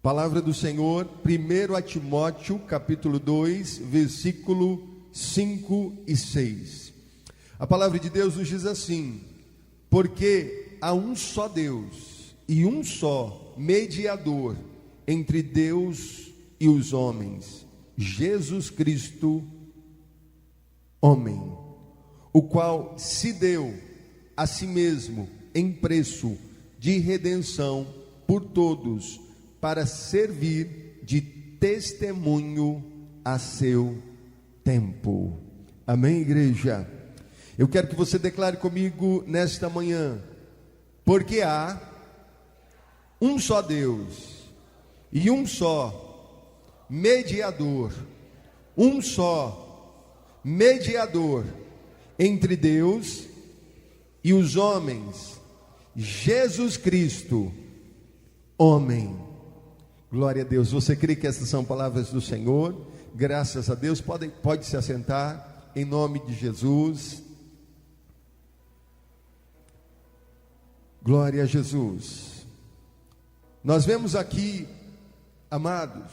Palavra do Senhor, 1 Timóteo, capítulo 2, versículo 5 e 6. A palavra de Deus nos diz assim: porque há um só Deus e um só mediador entre Deus e os homens, Jesus Cristo, homem, o qual se deu a si mesmo em preço de redenção por todos, para servir de testemunho a seu tempo. Amém, igreja? Eu quero que você declare comigo nesta manhã: porque há um só Deus e um só mediador, um só mediador entre Deus e os homens, Jesus Cristo, homem. Glória a Deus. Você crê que essas são palavras do Senhor? Graças a Deus. Pode se assentar em nome de Jesus. Glória a Jesus. Nós vemos aqui, amados,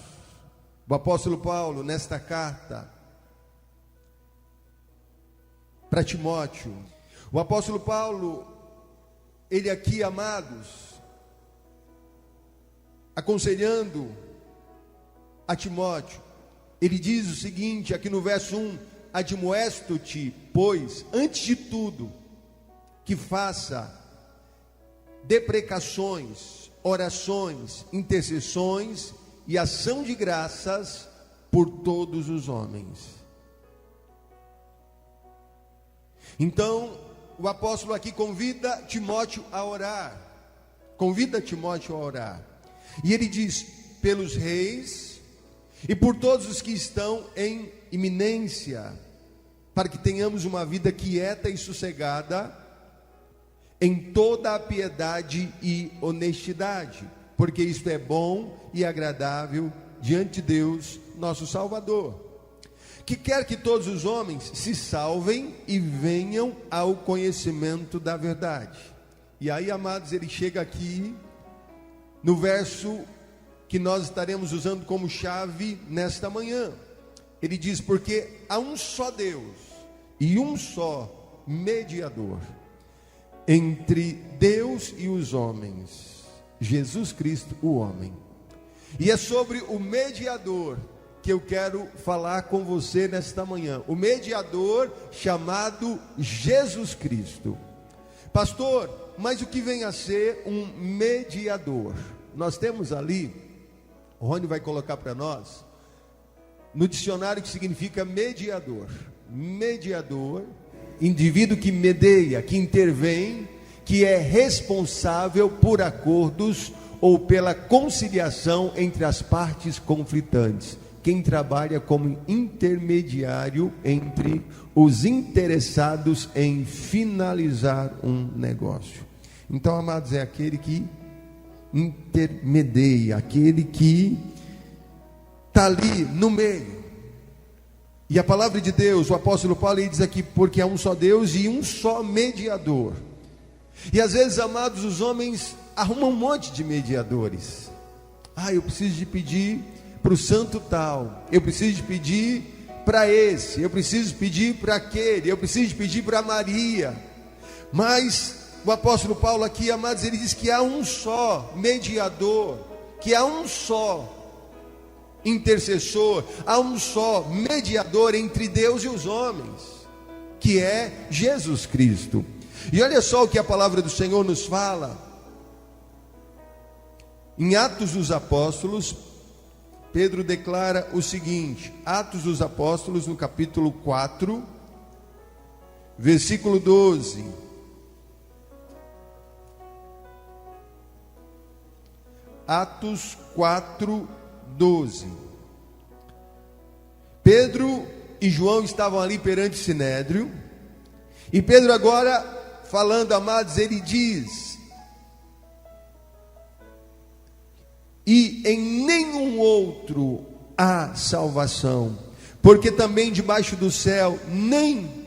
o apóstolo Paulo nesta carta para Timóteo. O apóstolo Paulo, ele aqui, amados, aconselhando a Timóteo, ele diz o seguinte, aqui no verso 1: admoesto-te, pois, antes de tudo, que faça deprecações, orações, intercessões e ação de graças por todos os homens. Então, o apóstolo aqui convida Timóteo a orar. E ele diz: pelos reis e por todos os que estão em iminência, para que tenhamos uma vida quieta e sossegada, em toda a piedade e honestidade, porque isto é bom e agradável diante de Deus, nosso Salvador, que quer que todos os homens se salvem e venham ao conhecimento da verdade. E aí, amados, ele chega aqui no verso que nós estaremos usando como chave nesta manhã. Ele diz: porque há um só Deus e um só mediador entre Deus e os homens, Jesus Cristo, o homem. E é sobre o mediador que eu quero falar com você nesta manhã. O mediador chamado Jesus Cristo. Pastor, mas o que vem a ser um mediador? Nós temos ali, o Rony vai colocar para nós, no dicionário, que significa mediador. Mediador, indivíduo que medeia, que intervém, que é responsável por acordos ou pela conciliação entre as partes conflitantes. Quem trabalha como intermediário entre os interessados em finalizar um negócio. Então, amados, é aquele que intermedia, aquele que está ali no meio. E a palavra de Deus, o apóstolo Paulo, ele diz aqui: porque há um só Deus e um só mediador. E às vezes, amados, os homens arrumam um monte de mediadores. Eu preciso de pedir para o santo tal, eu preciso de pedir para esse, eu preciso pedir para aquele, eu preciso de pedir para Maria. Mas o apóstolo Paulo aqui, amados, ele diz que há um só mediador, que há um só intercessor, há um só mediador entre Deus e os homens, que é Jesus Cristo. E olha só o que a palavra do Senhor nos fala em Atos dos Apóstolos. Pedro declara o seguinte, Atos dos Apóstolos, no capítulo 4, versículo 12. Atos 4, 12. Pedro e João estavam ali perante o Sinédrio, e Pedro agora, falando, amados, ele diz: e em nenhum outro há salvação, porque também debaixo do céu nem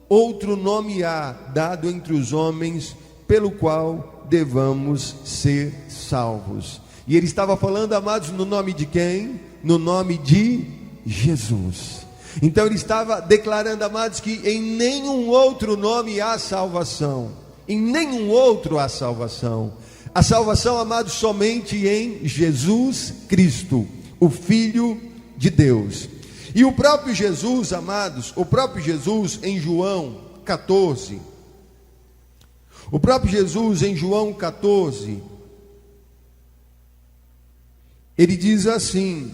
outro nome há dado entre os homens, pelo qual devamos ser salvos. E ele estava falando, amados, no nome de quem? No nome de Jesus. Então ele estava declarando, amados, que em nenhum outro nome há salvação. Em nenhum outro há salvação. A salvação, amados, somente em Jesus Cristo, o Filho de Deus. E o próprio Jesus, amados, o próprio Jesus em João 14, o próprio Jesus em João 14, ele diz assim: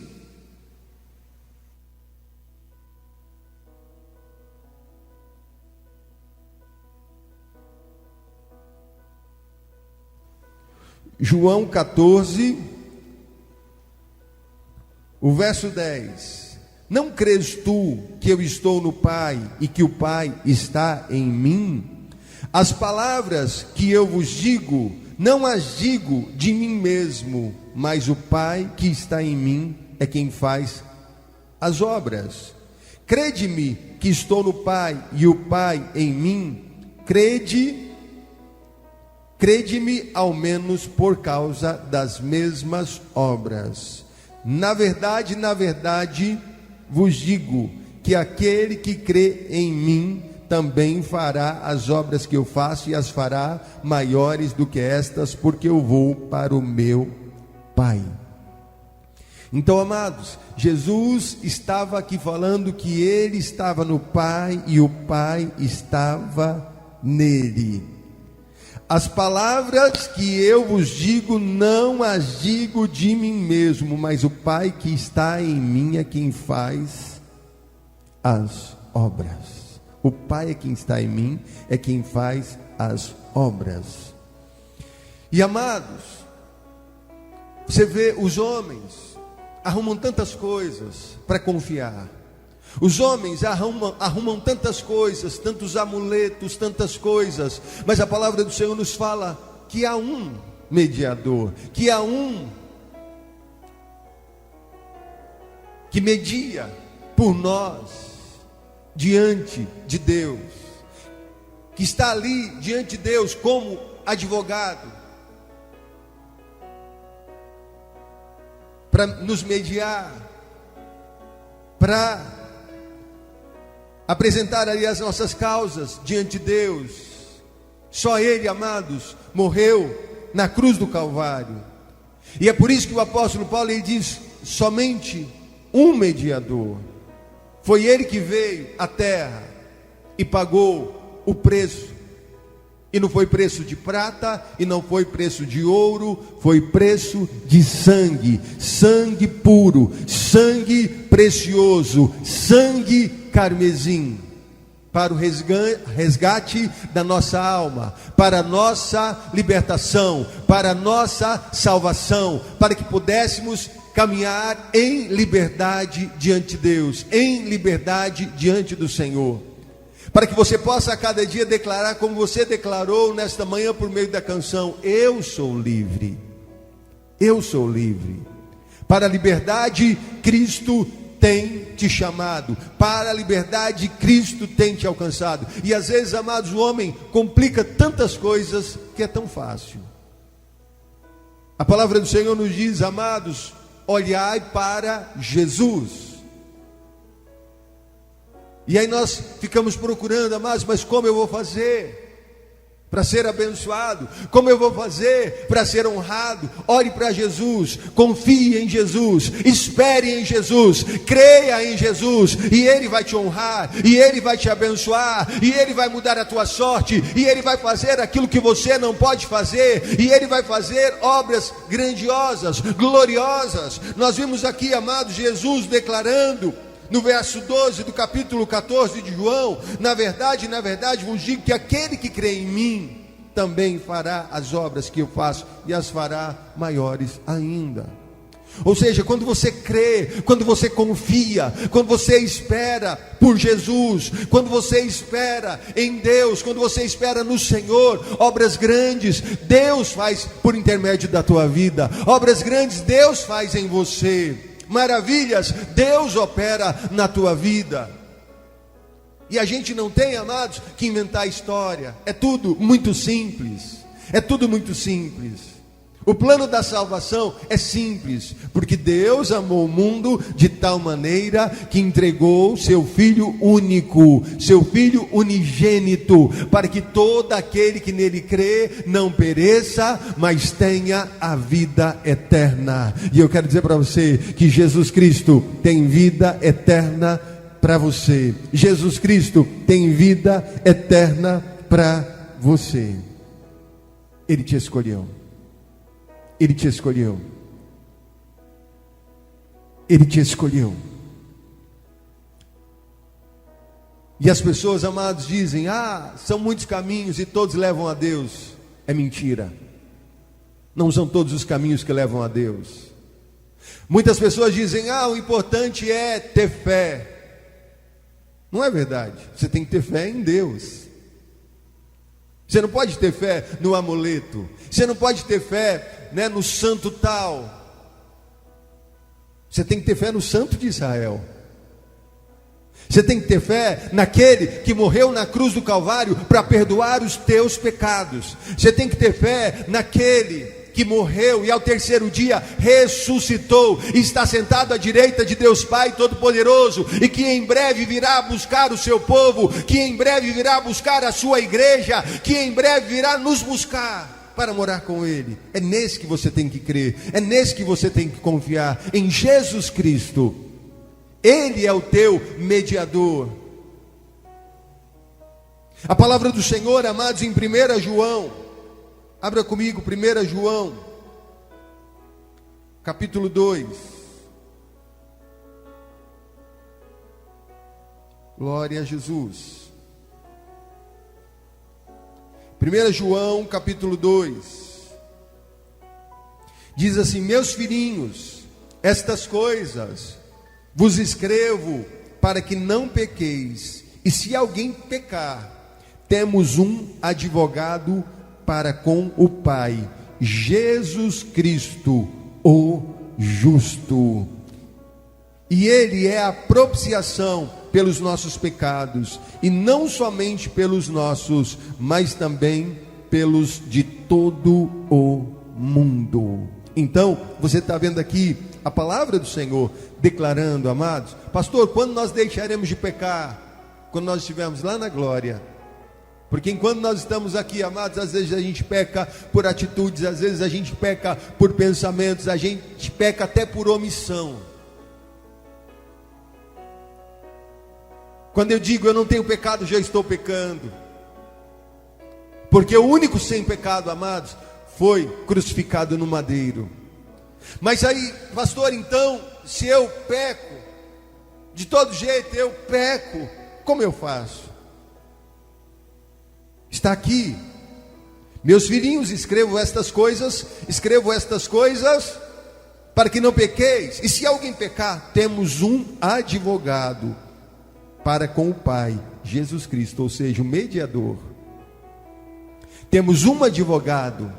João 14, o verso 10: não crês tu que eu estou no Pai e que o Pai está em mim? As palavras que eu vos digo, não as digo de mim mesmo, mas o Pai que está em mim é quem faz as obras. Crede-me que estou no Pai e o Pai em mim. Crede-me ao menos por causa das mesmas obras. Na verdade, vos digo que aquele que crê em mim também fará as obras que eu faço, e as fará maiores do que estas, porque eu vou para o meu Pai. Então, amados, Jesus estava aqui falando que ele estava no Pai e o Pai estava nele. As palavras que eu vos digo, não as digo de mim mesmo, mas o Pai que está em mim é quem faz as obras. O Pai é quem está em mim, é quem faz as obras. E amados, você vê, os homens arrumam tantas coisas para confiar. Os homens arrumam tantas coisas, tantos amuletos, tantas coisas, mas a palavra do Senhor nos fala que há um mediador, que há um que media por nós diante de Deus, que está ali diante de Deus como advogado, para nos mediar, para apresentar ali as nossas causas diante de Deus. Só Ele, amados, morreu na cruz do Calvário. E é por isso que o apóstolo Paulo, ele diz, somente um mediador. Foi Ele que veio à terra e pagou o preço. E não foi preço de prata, e não foi preço de ouro, foi preço de sangue. Sangue puro, sangue precioso, sangue carmesim, para o resgate da nossa alma, para a nossa libertação, para a nossa salvação, para que pudéssemos caminhar em liberdade diante de Deus, em liberdade diante do Senhor, para que você possa a cada dia declarar, como você declarou nesta manhã por meio da canção: eu sou livre, eu sou livre. Para a liberdade Cristo tem te chamado, para a liberdade Cristo tem te alcançado. E às vezes, amados, o homem complica tantas coisas que é tão fácil. A palavra do Senhor nos diz, amados, olhai para Jesus. E aí nós ficamos procurando, amados, mas como eu vou fazer para ser abençoado? Como eu vou fazer para ser honrado? Ore para Jesus, confie em Jesus, espere em Jesus, creia em Jesus, e Ele vai te honrar, e Ele vai te abençoar, e Ele vai mudar a tua sorte, e Ele vai fazer aquilo que você não pode fazer, e Ele vai fazer obras grandiosas, gloriosas. Nós vimos aqui, amados, Jesus declarando no verso 12 do capítulo 14 de João: na verdade, vos digo que aquele que crê em mim também fará as obras que eu faço, e as fará maiores ainda. Ou seja, quando você crê, quando você confia, quando você espera por Jesus, quando você espera em Deus, quando você espera no Senhor, obras grandes Deus faz por intermédio da tua vida, obras grandes Deus faz em você, maravilhas Deus opera na tua vida. E a gente não tem, amados, que inventar história. É tudo muito simples. É tudo muito simples. O plano da salvação é simples, porque Deus amou o mundo de tal maneira que entregou seu Filho único, seu Filho unigênito, para que todo aquele que nele crê não pereça, mas tenha a vida eterna. E eu quero dizer para você que Jesus Cristo tem vida eterna para você. Jesus Cristo tem vida eterna para você. Ele te escolheu. Ele te escolheu. Ele te escolheu. E as pessoas, amados, dizem: são muitos caminhos e todos levam a Deus. É mentira. Não são todos os caminhos que levam a Deus. Muitas pessoas dizem: o importante é ter fé. Não é verdade. Você tem que ter fé em Deus. Você não pode ter fé no amuleto. Você não pode ter fé, no santo tal. Você tem que ter fé no Santo de Israel. Você tem que ter fé naquele que morreu na cruz do Calvário para perdoar os teus pecados. Você tem que ter fé naquele que morreu e ao terceiro dia ressuscitou, está sentado à direita de Deus Pai Todo-Poderoso, e que em breve virá buscar o seu povo, que em breve virá buscar a sua igreja, que em breve virá nos buscar para morar com Ele. É nesse que você tem que crer, é nesse que você tem que confiar, em Jesus Cristo. Ele é o teu mediador. A palavra do Senhor, amados, em 1 João, abra comigo 1 João, capítulo 2. Glória a Jesus. 1 João, capítulo 2. Diz assim: meus filhinhos, estas coisas vos escrevo para que não pequeis. E se alguém pecar, temos um advogado para com o Pai, Jesus Cristo, o justo. E Ele é a propiciação pelos nossos pecados, e não somente pelos nossos, mas também pelos de todo o mundo. Então, você está vendo aqui a palavra do Senhor declarando, amados: pastor, quando nós deixaremos de pecar? Quando nós estivermos lá na glória. Porque enquanto nós estamos aqui, amados, às vezes a gente peca por atitudes, às vezes a gente peca por pensamentos, a gente peca até por omissão. Quando eu digo eu não tenho pecado, já estou pecando. Porque o único sem pecado, amados, foi crucificado no madeiro. Mas aí, pastor, então, se eu peco, de todo jeito eu peco, como eu faço? Está aqui: meus filhinhos, escrevo estas coisas para que não pequeis. E se alguém pecar, temos um advogado para com o Pai, Jesus Cristo, ou seja, o mediador. Temos um advogado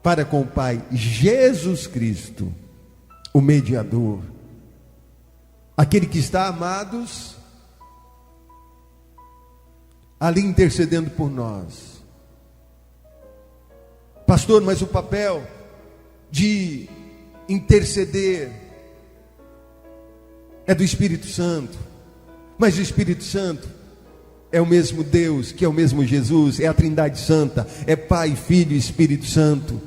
para com o Pai, Jesus Cristo, o mediador. Aquele que está, amados, ali intercedendo por nós. Pastor, mas o papel de interceder é do Espírito Santo. Mas o Espírito Santo é o mesmo Deus, que é o mesmo Jesus, é a Trindade Santa, é Pai, Filho e Espírito Santo.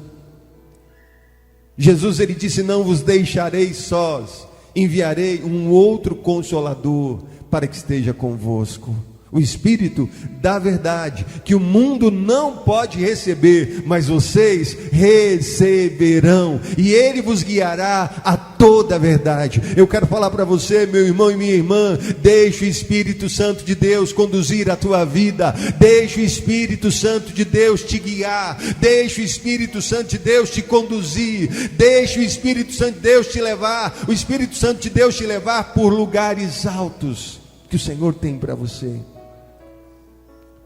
Jesus, ele disse: não vos deixarei sós, enviarei um outro Consolador para que esteja convosco. O Espírito da verdade, que o mundo não pode receber, mas vocês receberão, e Ele vos guiará a toda a verdade. Eu quero falar para você, meu irmão e minha irmã: deixe o Espírito Santo de Deus conduzir a tua vida, deixe o Espírito Santo de Deus te guiar, deixe o Espírito Santo de Deus te conduzir, deixe o Espírito Santo de Deus te levar, o Espírito Santo de Deus te levar por lugares altos que o Senhor tem para você.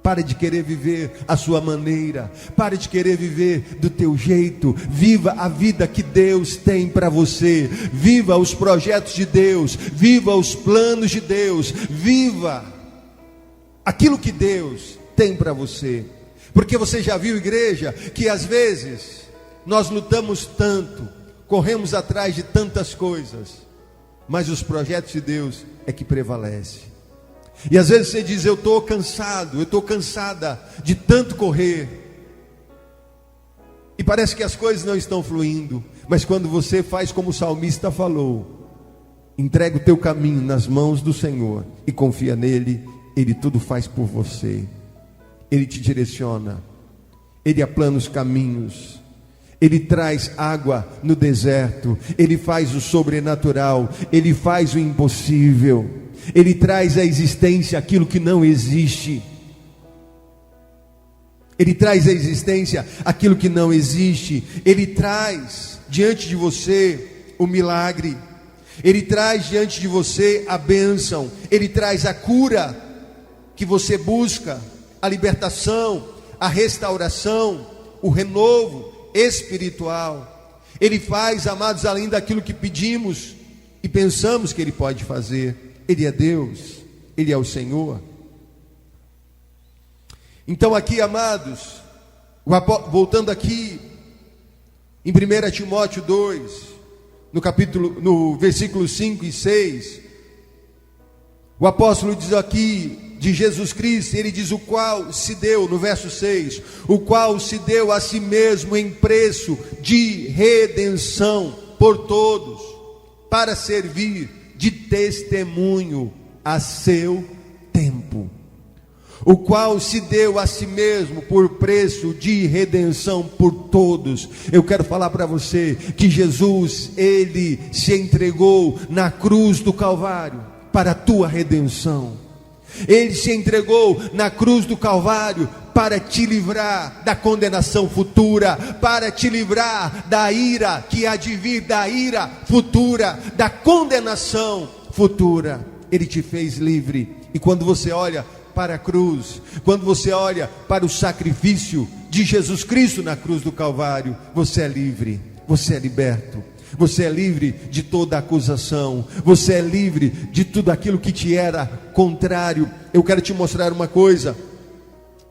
Pare de querer viver a sua maneira, pare de querer viver do teu jeito. Viva a vida que Deus tem para você, viva os projetos de Deus, viva os planos de Deus, viva aquilo que Deus tem para você. Porque você já viu, igreja, que às vezes nós lutamos tanto, corremos atrás de tantas coisas, mas os projetos de Deus é que prevalecem. E às vezes você diz: eu estou cansado, eu estou cansada de tanto correr, e parece que as coisas não estão fluindo. Mas quando você faz como o salmista falou, entrega o teu caminho nas mãos do Senhor e confia nele, Ele tudo faz por você. Ele te direciona, Ele aplana os caminhos, Ele traz água no deserto, Ele faz o sobrenatural, Ele faz o impossível, Ele traz à existência aquilo que não existe. Ele traz à existência aquilo que não existe. Ele traz diante de você o milagre. Ele traz diante de você a bênção. Ele traz a cura que você busca, a libertação, a restauração, o renovo espiritual. Ele faz, amados, além daquilo que pedimos e pensamos que Ele pode fazer. Ele é Deus, Ele é o Senhor. Então aqui, amados, voltando aqui em 1 Timóteo 2, no versículo 5 e 6, o apóstolo diz aqui de Jesus Cristo, ele diz: o qual se deu, no verso 6, o qual se deu a si mesmo em preço de redenção por todos, para servir de testemunho a seu tempo. O qual se deu a si mesmo por preço de redenção por todos. Eu quero falar para você que Jesus, Ele se entregou na cruz do Calvário para a tua redenção. Ele se entregou na cruz do Calvário para te livrar da condenação futura, para te livrar da ira que há de vir, da ira futura, da condenação futura. Ele te fez livre. E quando você olha para a cruz, quando você olha para o sacrifício de Jesus Cristo na cruz do Calvário, você é livre, você é liberto, você é livre de toda acusação, você é livre de tudo aquilo que te era contrário. Eu quero te mostrar uma coisa,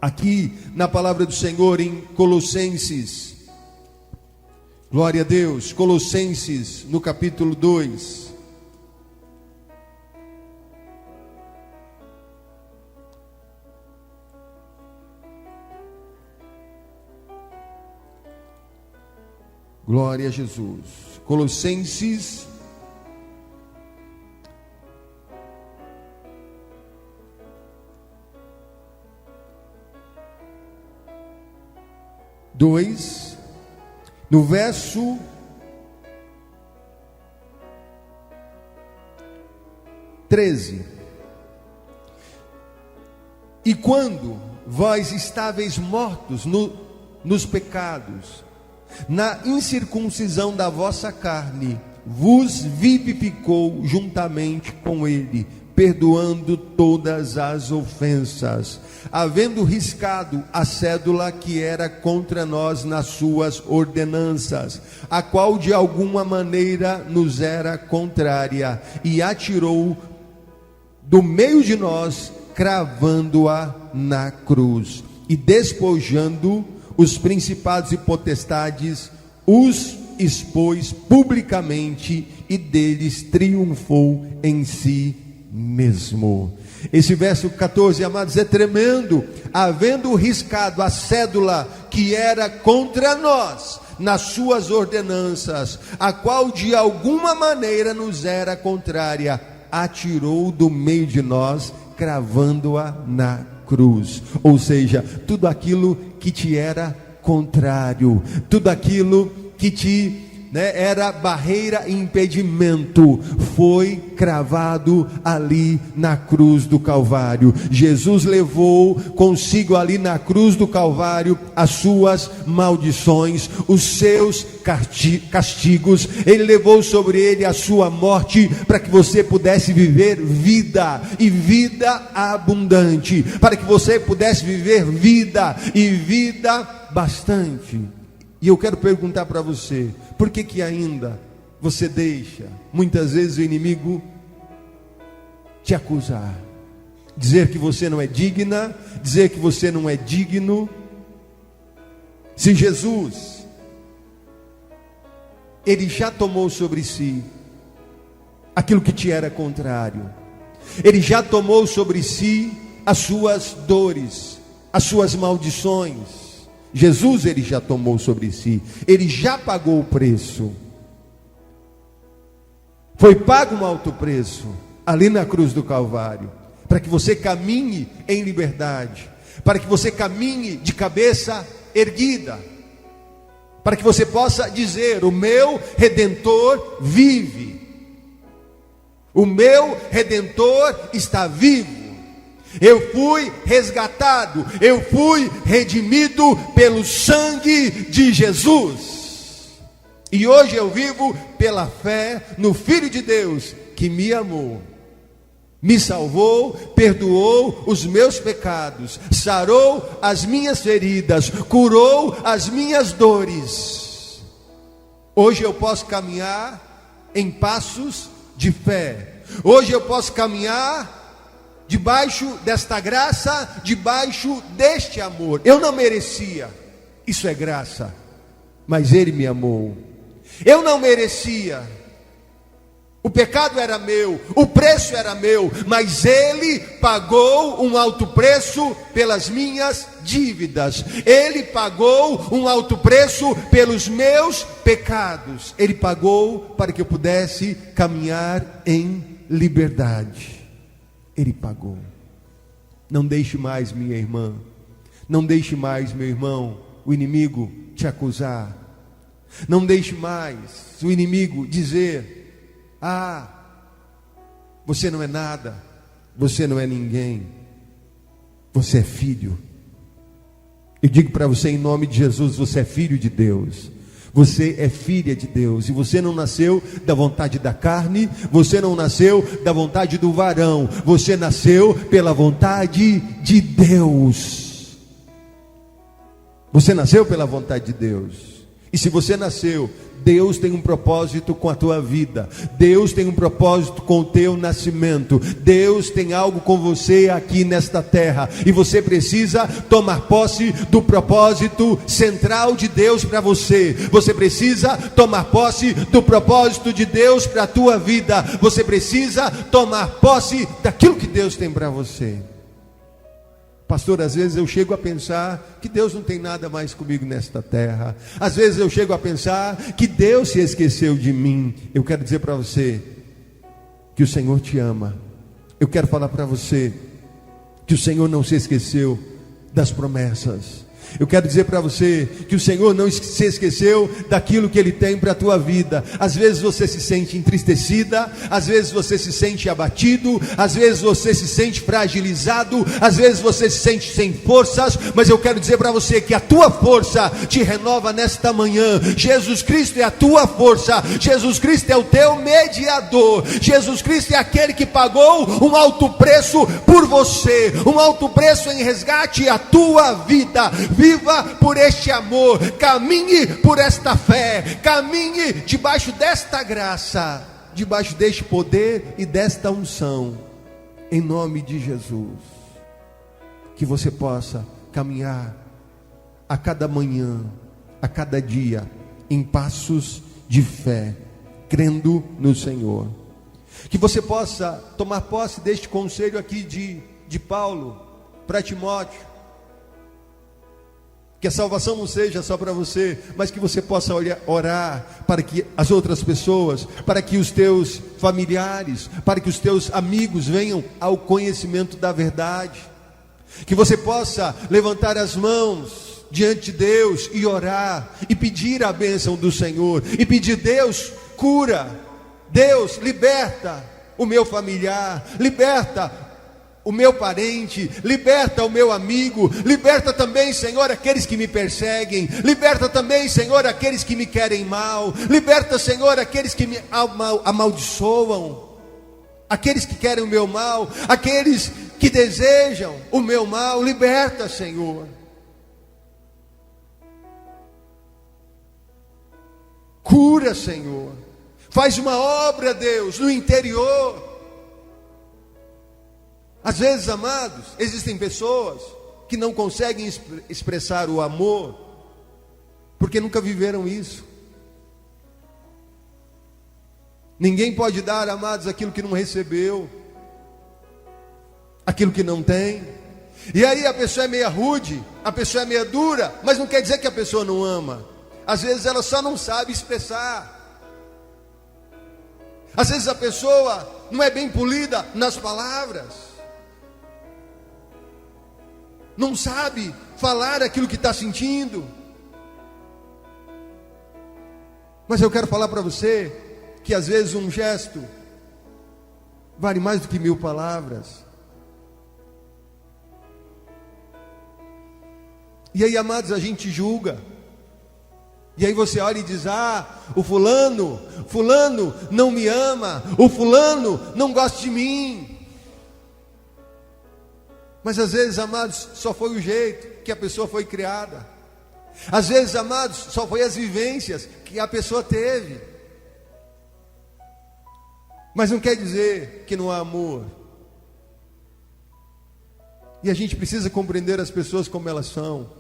aqui na palavra do Senhor em Colossenses, glória a Deus, Colossenses no capítulo 2, glória a Jesus. Colossenses dois, no verso 13. E quando vós estáveis mortos nos pecados, na incircuncisão da vossa carne, vos vivificou juntamente com Ele, perdoando todas as ofensas, havendo riscado a cédula que era contra nós nas suas ordenanças, a qual de alguma maneira nos era contrária, e atirou do meio de nós, cravando-a na cruz, e despojando os principados e potestades, os expôs publicamente, e deles triunfou em si mesmo. Esse verso 14, amados, é tremendo. Havendo riscado a cédula que era contra nós nas suas ordenanças, a qual de alguma maneira nos era contrária, atirou do meio de nós, cravando-a na cruz. Ou seja, tudo aquilo que te era contrário, tudo aquilo que te era barreira e impedimento, foi cravado ali na cruz do Calvário. Jesus levou consigo ali na cruz do Calvário as suas maldições, os seus castigos. Ele levou sobre ele a sua morte, para que você pudesse viver vida, e vida abundante, para que você pudesse viver vida, e vida bastante. E eu quero perguntar para você, por que ainda você deixa, muitas vezes, o inimigo te acusar, dizer que você não é digna, dizer que você não é digno? Se Jesus Ele já tomou sobre si aquilo que te era contrário. Ele já tomou sobre si as suas dores, as suas maldições. Jesus, ele já tomou sobre si. Ele já pagou o preço. Foi pago um alto preço ali na cruz do Calvário, para que você caminhe em liberdade, para que você caminhe de cabeça erguida, para que você possa dizer: o meu Redentor vive, o meu Redentor está vivo. Eu fui resgatado, eu fui redimido pelo sangue de Jesus. E hoje eu vivo pela fé no Filho de Deus, que me amou, me salvou, perdoou os meus pecados, sarou as minhas feridas, curou as minhas dores. Hoje eu posso caminhar em passos de fé. Hoje eu posso caminhar debaixo desta graça, debaixo deste amor. Eu não merecia, isso é graça, mas Ele me amou. Eu não merecia, o pecado era meu, o preço era meu, mas Ele pagou um alto preço pelas minhas dívidas. Ele pagou um alto preço pelos meus pecados. Ele pagou para que eu pudesse caminhar em liberdade. Ele pagou. Não deixe mais, minha irmã, não deixe mais, meu irmão, o inimigo te acusar. Não deixe mais o inimigo dizer: ah, você não é nada, você não é ninguém, você é filho. Eu digo para você em nome de Jesus: você é filho de Deus. Você é filha de Deus, e você não nasceu da vontade da carne, você não nasceu da vontade do varão, você nasceu pela vontade de Deus. Você nasceu pela vontade de Deus. E se você nasceu, Deus tem um propósito com a tua vida. Deus tem um propósito com o teu nascimento. Deus tem algo com você aqui nesta terra. E você precisa tomar posse do propósito central de Deus para você. Você precisa tomar posse do propósito de Deus para a tua vida. Você precisa tomar posse daquilo que Deus tem para você. Pastor, às vezes eu chego a pensar que Deus não tem nada mais comigo nesta terra. Às vezes eu chego a pensar que Deus se esqueceu de mim. Eu quero dizer para você que o Senhor te ama. Eu quero falar para você que o Senhor não se esqueceu das promessas. Eu quero dizer para você que o Senhor não se esqueceu daquilo que Ele tem para a tua vida. Às vezes você se sente entristecida, às vezes você se sente abatido, às vezes você se sente fragilizado, às vezes você se sente sem forças, mas eu quero dizer para você que a tua força te renova nesta manhã. Jesus Cristo é a tua força, Jesus Cristo é o teu mediador, Jesus Cristo é aquele que pagou um alto preço por você, um alto preço em resgate à tua vida. Viva por este amor, caminhe por esta fé, caminhe debaixo desta graça, debaixo deste poder e desta unção, em nome de Jesus. Que você possa caminhar a cada manhã, a cada dia, em passos de fé, crendo no Senhor. Que você possa tomar posse deste conselho aqui de Paulo para Timóteo. Que a salvação não seja só para você, mas que você possa orar para que as outras pessoas, para que os teus familiares, para que os teus amigos venham ao conhecimento da verdade. Que você possa levantar as mãos diante de Deus e orar, e pedir a bênção do Senhor, e pedir: Deus, cura, Deus, liberta o meu familiar, liberta o meu parente, liberta o meu amigo, liberta também, Senhor, aqueles que me perseguem, liberta também, Senhor, aqueles que me querem mal, liberta, Senhor, aqueles que me amaldiçoam, aqueles que querem o meu mal, aqueles que desejam o meu mal, liberta, Senhor. Cura, Senhor, faz uma obra, Deus, no interior. Às vezes, amados, existem pessoas que não conseguem expressar o amor, porque nunca viveram isso. Ninguém pode dar, amados, aquilo que não recebeu, aquilo que não tem. E aí a pessoa é meia rude, a pessoa é meia dura, mas não quer dizer que a pessoa não ama. Às vezes ela só não sabe expressar. Às vezes a pessoa não é bem polida nas palavras, não sabe falar aquilo que está sentindo. Mas eu quero falar para você que às vezes um gesto vale mais do que 1000 palavras. E aí, amados, a gente julga. E aí você olha e diz: o fulano não me ama, o fulano não gosta de mim. Mas às vezes, amados, só foi o jeito que a pessoa foi criada. Às vezes, amados, só foi as vivências que a pessoa teve. Mas não quer dizer que não há amor. E a gente precisa compreender as pessoas como elas são.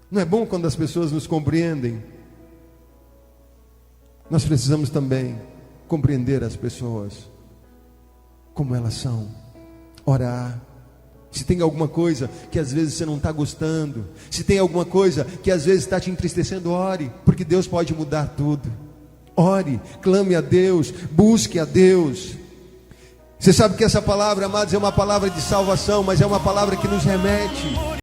Não é bom quando as pessoas nos compreendem? Nós precisamos também compreender as pessoas como elas são. Orar. Se tem alguma coisa que às vezes você não está gostando, se tem alguma coisa que às vezes está te entristecendo, ore, porque Deus pode mudar tudo. Ore, clame a Deus, busque a Deus. Você sabe que essa palavra, amados, é uma palavra de salvação, mas é uma palavra que nos remete